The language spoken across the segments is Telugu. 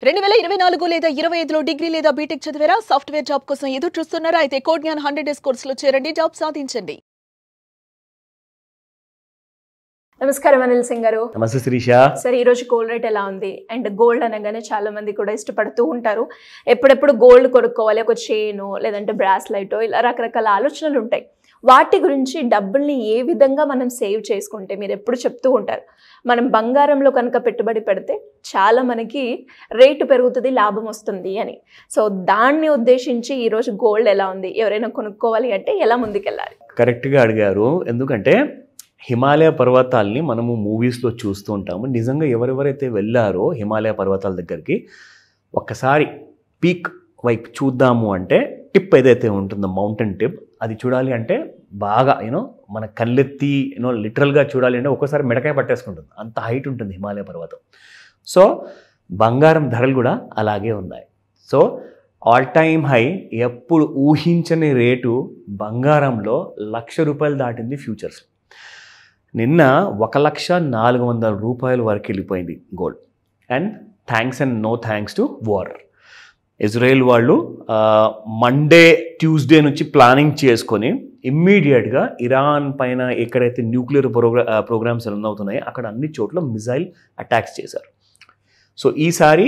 2024 లేదా 25లో డిగ్రీ లేదా బీటెక్ చదివారా? సాఫ్ట్వేర్ జాబ్ కోసం ఎదురు చూస్తున్నారా? అయితే కోడ్ జ్ఞాన్ 100 డేస్ కోర్సులో చేరండి, జాబ్ సాధించండి. నమస్కారం అనిల్ సింగ్ గారు. నమస్తే శిరీష. సరే, ఈ రోజు గోల్డ్ రేట్ ఎలా ఉంది? అండ్ గోల్డ్ అనగానే చాలా మంది కూడా ఇష్టపడుతూ ఉంటారు. ఎప్పుడెప్పుడు గోల్డ్ కొనుక్కోవాలి, ఒక చైనో లేదంటే బ్రాస్లైటో, ఇలా రకరకాల ఆలోచనలు ఉంటాయి. వాటి గురించి డబ్బుల్ని ఏ విధంగా మనం సేవ్ చేసుకుంటే, మీరు ఎప్పుడు చెప్తూ ఉంటారు మనం బంగారంలో కనుక పెట్టుబడి పెడితే చాలా మనకి రేటు పెరుగుతుంది, లాభం వస్తుంది అని. సో దాన్ని ఉద్దేశించి ఈరోజు గోల్డ్ ఎలా ఉంది, ఎవరైనా కొనుక్కోవాలి అంటే ఎలా ముందుకెళ్ళాలి? కరెక్ట్గా అడిగారు. ఎందుకంటే హిమాలయ పర్వతాల్ని మనము మూవీస్లో చూస్తూ ఉంటాము. నిజంగా ఎవరెవరైతే వెళ్ళారో హిమాలయ పర్వతాల దగ్గరికి ఒక్కసారి పీక్ వైపు చూద్దాము అంటే, టిప్ ఏదైతే ఉంటుందో మౌంటైన్ టిప్, అది చూడాలి అంటే బాగా మన కళ్ళెత్తి లిటరల్గా చూడాలి అంటే ఒక్కోసారి మెడకాయ పట్టేసుకుంటుంది, అంత హైట్ ఉంటుంది హిమాలయ పర్వతం. సో బంగారం ధరలు కూడా అలాగే ఉన్నాయి. సో ఆల్ టైమ్ హై, ఎప్పుడు ఊహించని రేటు బంగారంలో ₹1,00,000 దాటింది ఫ్యూచర్స్. నిన్న 1,04,000 రూపాయల వరకు వెళ్ళిపోయింది gold. And thanks and no thanks to war. Israel వాళ్ళు మండే ట్యూస్డే నుంచి ప్లానింగ్ చేసుకొని ఇమ్మీడియట్గా ఇరాన్ పైన ఎక్కడైతే న్యూక్లియర్ ప్రోగ్రామ్స్ రన్ అవుతున్నాయో అక్కడ అన్ని చోట్ల మిసైల్ అటాక్స్ చేశారు. సో ఈసారి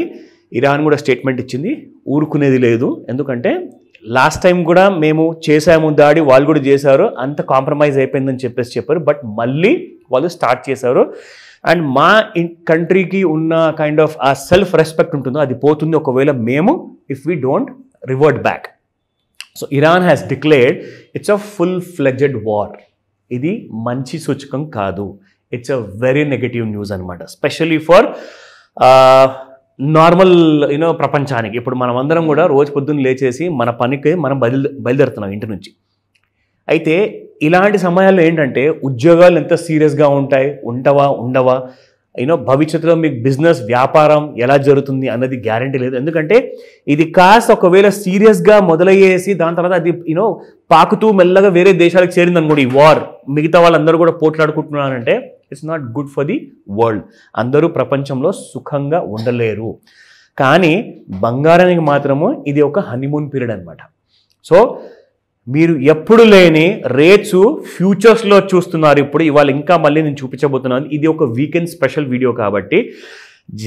ఇరాన్ కూడా స్టేట్మెంట్ ఇచ్చింది, ఊరుకునేది లేదు. ఎందుకంటే లాస్ట్ టైం కూడా మేము చేసాము దాడి, వాళ్ళు కూడా చేశారు, అంత కాంప్రమైజ్ అయిపోయిందని చెప్పారు. బట్ మళ్ళీ వాళ్ళు స్టార్ట్ చేశారు. అండ్ మా కంట్రీకి ఉన్న కైండ్ ఆఫ్ ఆ సెల్ఫ్ రెస్పెక్ట్ ఉంటుందో అది పోతుంది ఒకవేళ మేము if we don't revert back. So Iran has declared it's a full fledged war. ఇది మంచి సూచకం కాదు, it's a very negative news అనమాట. స్పెషల్లీ ఫర్ నార్మల్ ప్రపంచానికి. ఇప్పుడు మనం అందరం కూడా రోజు పొద్దున్న లేచేసి మన పనికి మనం బయలుదేరుతున్నాం ఇంటి నుంచి. అయితే ఇలాంటి సమయాల్లో ఏంటంటే ఉద్యోగాలు ఎంత సీరియస్గా ఉంటాయి, ఉండవా, భవిష్యత్తులో మీకు బిజినెస్ వ్యాపారం ఎలా జరుగుతుంది అన్నది గ్యారంటీ లేదు. ఎందుకంటే ఇది కాస్త ఒకవేళ సీరియస్గా మొదలయ్యేసి దాని తర్వాత అది పాకుతూ మెల్లగా వేరే దేశాలకు చేరింది అనుకోండి ఈ వార్, మిగతా వాళ్ళందరూ కూడా పోట్లాడుకుంటున్నారంటే it's not good for the world. అందరూ ప్రపంచంలో సుఖంగా ఉండలేరు. కానీ బంగారానికి మాత్రము ఇది ఒక హనీమూన్ పీరియడ్ అనమాట. సో మీరు ఎప్పుడు లేని రేట్స్ ఫ్యూచర్స్లో చూస్తున్నారు ఇప్పుడు. ఇవాళ ఇంకా మళ్ళీ నేను చూపించబోతున్నాను. ఇది ఒక వీకెండ్ స్పెషల్ వీడియో కాబట్టి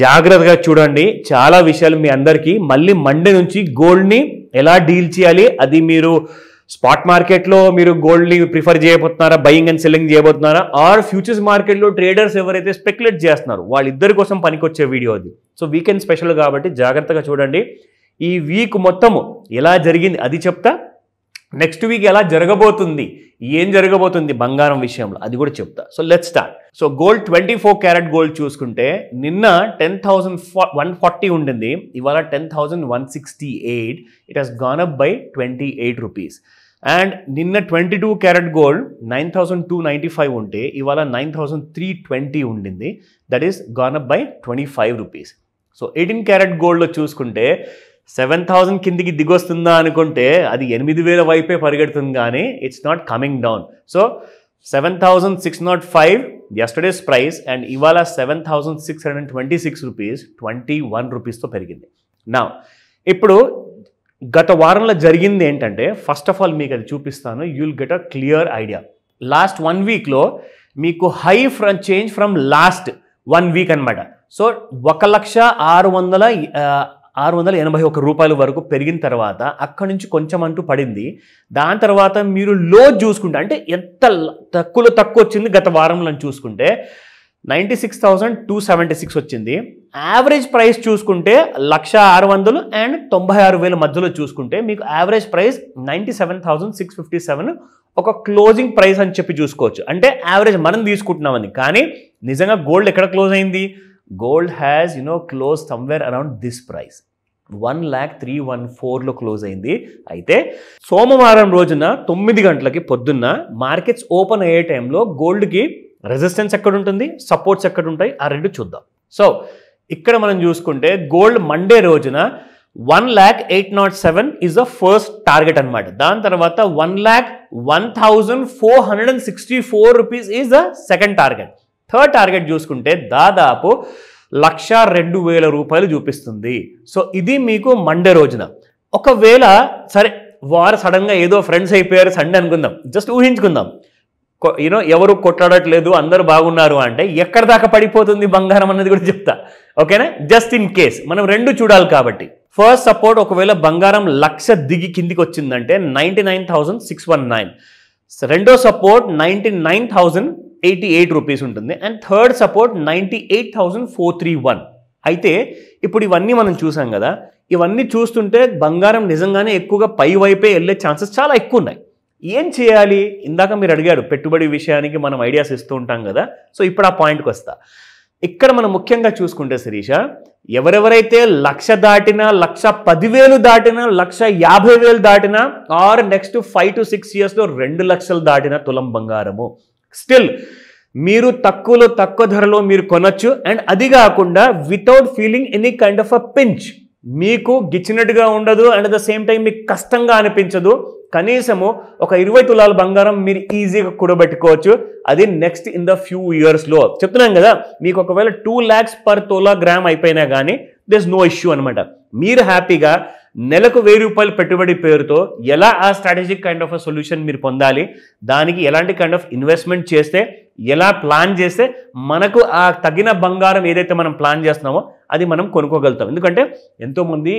జాగ్రత్తగా చూడండి. చాలా విషయాలు మీ అందరికీ. మళ్ళీ మండే నుంచి గోల్డ్ని ఎలా డీల్ చేయాలి, అది మీరు స్పాట్ మార్కెట్లో మీరు గోల్డ్ని ప్రిఫర్ చేయబోతున్నారా, బయింగ్ అండ్ సెల్లింగ్ చేయబోతున్నారా, ఆర్ ఫ్యూచర్స్ మార్కెట్లో ట్రేడర్స్ ఎవరైతే స్పెక్యులేట్ చేస్తున్నారు వాళ్ళిద్దరి కోసం పనికొచ్చే వీడియో అది. సో వీకెండ్ స్పెషల్ కాబట్టి జాగ్రత్తగా చూడండి. ఈ వీక్ మొత్తము ఎలా జరిగింది అది చెప్తా, నెక్స్ట్ వీక్ ఎలా జరగబోతుంది, ఏం జరగబోతుంది బంగారం విషయంలో అది కూడా చెప్తా. So let's start. So gold 24 carat gold చూసుకుంటే నిన్న 10,140 ఉండింది, ఇవాళ 10,168. It has gone up by 28 rupees. And నిన్న 22 క్యారెట్ గోల్డ్ 9,295 ఉంటే ఇవాళ 9,320 ఉండింది. That is gone up by 25 rupees. So 18 carrot గోల్డ్లో చూసుకుంటే 7,000 కిందికి దిగొస్తుందా అనుకుంటే అది 8,000 వైపే పరిగెడుతుంది, కానీ it's not coming down. So 7,605 yesterday's price and ఇవాళ 7,626 రూపీస్ 21 రూపీస్తో పెరిగింది. నా ఇప్పుడు గత వారంలో జరిగింది ఏంటంటే, ఫస్ట్ ఆఫ్ ఆల్ మీకు అది చూపిస్తాను, you will get a clear idea. Last 1 వీక్లో మీకు high change from last 1 week అనమాట. సో 1,06,81 రూపాయల వరకు పెరిగిన తర్వాత అక్కడి నుంచి కొంచెం అంటూ పడింది. దాని తర్వాత మీరు లో చూసుకుంటే అంటే ఎంత తక్కువ వచ్చింది గత వారంలో చూసుకుంటే 96,276 వచ్చింది. యావరేజ్ ప్రైస్ చూసుకుంటే 1,06,00,000 అండ్ 96,000 మధ్యలో చూసుకుంటే మీకు యావరేజ్ ప్రైస్ 97,657 ఒక క్లోజింగ్ ప్రైస్ అని చెప్పి చూసుకోవచ్చు. అంటే యావరేజ్ మనం తీసుకుంటున్నామని. కానీ నిజంగా గోల్డ్ ఎక్కడ క్లోజ్ అయింది? Gold has closed somewhere around this price, 1,03,14 close అయింది. అయితే సోమవారం రోజున 9 గంటలకి పొద్దున్న మార్కెట్స్ ఓపెన్ అయ్యే టైంలో గోల్డ్కి రెసిస్టెన్స్ ఎక్కడ ఉంటుంది, సపోర్ట్స్ ఎక్కడ ఉంటాయి, ఆ రెండు చూద్దాం. సో ఇక్కడ మనం చూసుకుంటే గోల్డ్ మండే రోజున 1,08,07 is the ఫస్ట్ టార్గెట్ అనమాట. దాని తర్వాత 1,01,464 rupees is the second target. Third target చూసుకుంటే దాదాపు 1,02,000 రూపాయలు చూపిస్తుంది. సో ఇది మీకు మండే రోజున. ఒకవేళ సరే వారు సడన్గా ఏదో ఫ్రెండ్స్ అయిపోయారు సండే అనుకుందాం, జస్ట్ ఊహించుకుందాం, ఎవరు కొట్లాడట్లేదు అందరూ బాగున్నారు అంటే ఎక్కడ దాకా పడిపోతుంది బంగారం అన్నది కూడా చెప్తా, ఓకేనా? జస్ట్ ఇన్ కేస్ మనం రెండు చూడాలి కాబట్టి. ఫస్ట్ సపోర్ట్ ఒకవేళ బంగారం 1,00,000 దిగి కిందికి వచ్చిందంటే 99,619. రెండో సపోర్ట్ 99,088 రూపీస్ ఉంటుంది. And third support 98,431. అయితే ఇప్పుడు ఇవన్నీ మనం చూసాం కదా, ఇవన్నీ చూస్తుంటే బంగారం నిజంగానే ఎక్కువగా పై వైపే వెళ్ళే ఛాన్సెస్ చాలా ఎక్కువ ఉన్నాయి. ఏం చేయాలి? ఇందాక మీరు అడిగారు పెట్టుబడి విషయానికి మనం ఐడియాస్ ఇస్తూ ఉంటాం కదా. సో ఇప్పుడు ఆ పాయింట్కి వస్తా. ఇక్కడ మనం ముఖ్యంగా చూసుకుంటే శిరీష, ఎవరెవరైతే 1,00,000 దాటినా, 1,10,000 దాటినా, 1,50,000 దాటినా, ఆర్ నెక్స్ట్ 5 to 6 yearsలో 2,00,000 దాటిన తులం బంగారము స్టిల్ మీరు తక్కువ ధరలో మీరు కొనొచ్చు. అండ్ అది కాకుండా without feeling any kind of a pinch, మీకు గిచ్చినట్టుగా ఉండదు and at the same time మీకు కష్టంగా అనిపించదు. కనీసము ఒక 20 తులాల బంగారం మీరు ఈజీగా కూడబెట్టుకోవచ్చు. అది నెక్స్ట్ ఇన్ ద ఫ్యూ ఇయర్స్లో చెప్తున్నాం కదా. మీకు ఒకవేళ 2 lakhs per తోలా గ్రామ్ అయిపోయినా కానీ దిస్ నో ఇష్యూ అనమాట. మీరు హ్యాపీగా నెలకు 1,000 రూపాయలు పెట్టుబడి పేరుతో ఎలా ఆ స్ట్రాటజిక్ కైండ్ ఆఫ్ సొల్యూషన్ మీరు పొందాలి, దానికి ఎలాంటి కైండ్ ఆఫ్ ఇన్వెస్ట్మెంట్ చేస్తే, ఎలా ప్లాన్ చేస్తే మనకు ఆ తగిన బంగారం ఏదైతే మనం ప్లాన్ చేస్తున్నామో అది మనం కొనుక్కోగలుగుతాం. ఎందుకంటే ఎంతోమంది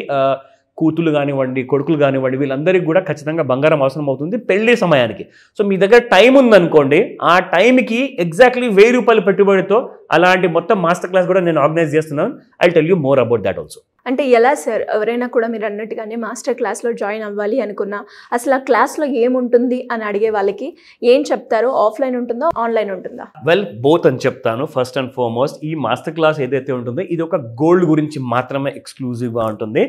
కూతులు కానివ్వండి, కొడుకులు కానివ్వండి, వీళ్ళందరికీ కూడా ఖచ్చితంగా బంగారం అవసరం అవుతుంది పెళ్లి సమయానికి. సో మీ దగ్గర టైం ఉందనుకోండి, ఆ టైంకి ఎగ్జాక్ట్లీ 1,000 రూపాయల పెట్టుబడితో అలాంటి మొత్తం మాస్టర్ క్లాస్ కూడా నేను ఆర్గనైజ్ చేస్తున్నాను. I tell you more about that also. అంటే ఎలా సార్, ఎవరైనా కూడా మీరు అన్నట్టుగానే మాస్టర్ క్లాస్లో జాయిన్ అవ్వాలి అనుకున్నా అసలు ఆ క్లాస్లో ఏముంటుంది అని అడిగే వాళ్ళకి ఏం చెప్తారు? ఆఫ్లైన్ ఉంటుందా, ఆన్లైన్ ఉంటుందా? వెల్ బోత్ అని చెప్తాను. ఫస్ట్ అండ్ ఫార్మోస్ట్ ఈ మాస్టర్ క్లాస్ ఏదైతే ఉంటుందో ఇది ఒక గోల్డ్ గురించి మాత్రమే ఎక్స్క్లూజివ్గా ఉంటుంది.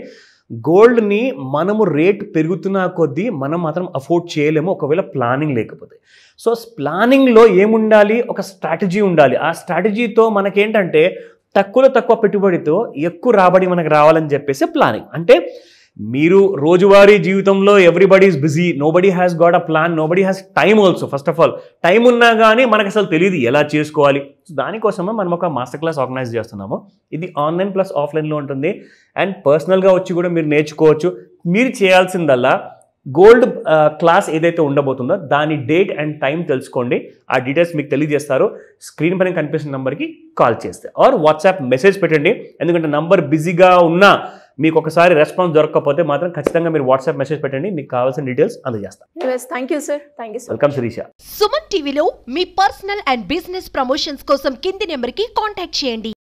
గోల్డ్ని మనము రేట్ పెరుగుతున్న కొద్దీ మనం మాత్రం అఫోర్డ్ చేయలేము ఒకవేళ ప్లానింగ్ లేకపోతే. సో ప్లానింగ్లో ఏముండాలి? ఒక స్ట్రాటజీ ఉండాలి. ఆ స్ట్రాటజీతో మనకేంటంటే తక్కువ పెట్టుబడితో ఎక్కువ రాబడి మనకు రావాలని చెప్పేసి ప్లానింగ్. అంటే మీరు రోజువారీ జీవితంలో everybody is busy, nobody has got a plan, nobody has time also. First of all time ఉన్నా కానీ మనకు అసలు తెలియదు ఎలా చేసుకోవాలి. సో దానికోసమే మనం ఒక మాస్టర్ క్లాస్ ఆర్గనైజ్ చేస్తున్నాము. ఇది ఆన్లైన్ ప్లస్ ఆఫ్లైన్లో ఉంటుంది. అండ్ పర్సనల్గా వచ్చి కూడా మీరు నేర్చుకోవచ్చు. మీరు చేయాల్సిందల్లా గోల్డ్ క్లాస్ ఏదైతే ఉండబోతుందో దాని డేట్ అండ్ టైం తెలుసుకోండి. ఆ డీటెయిల్స్ మీకు తెలియజేస్తారు. స్క్రీన్ పైన కనిపిస్తున్న నెంబర్కి కాల్ చేస్తే ఆర్ వాట్సాప్ మెసేజ్ పెట్టండి. ఎందుకంటే నంబర్ బిజీగా ఉన్నా మీకు ఒకసారి రెస్పాన్స్ దొరకకపోతే మాత్రం ఖచ్చితంగా మీరు వాట్సాప్ మెసేజ్ పెట్టండి, మీకు కావాల్సిన డీటెయిల్స్ అందజేస్తాం. Thank you sir. Thank you. Welcome Shirisha. Suman టీవీలో మీ పర్సనల్ అండ్ బిజినెస్ ప్రమోషన్స్ కోసం కింది నెంబర్కి కాంటాక్ట్ చేయండి.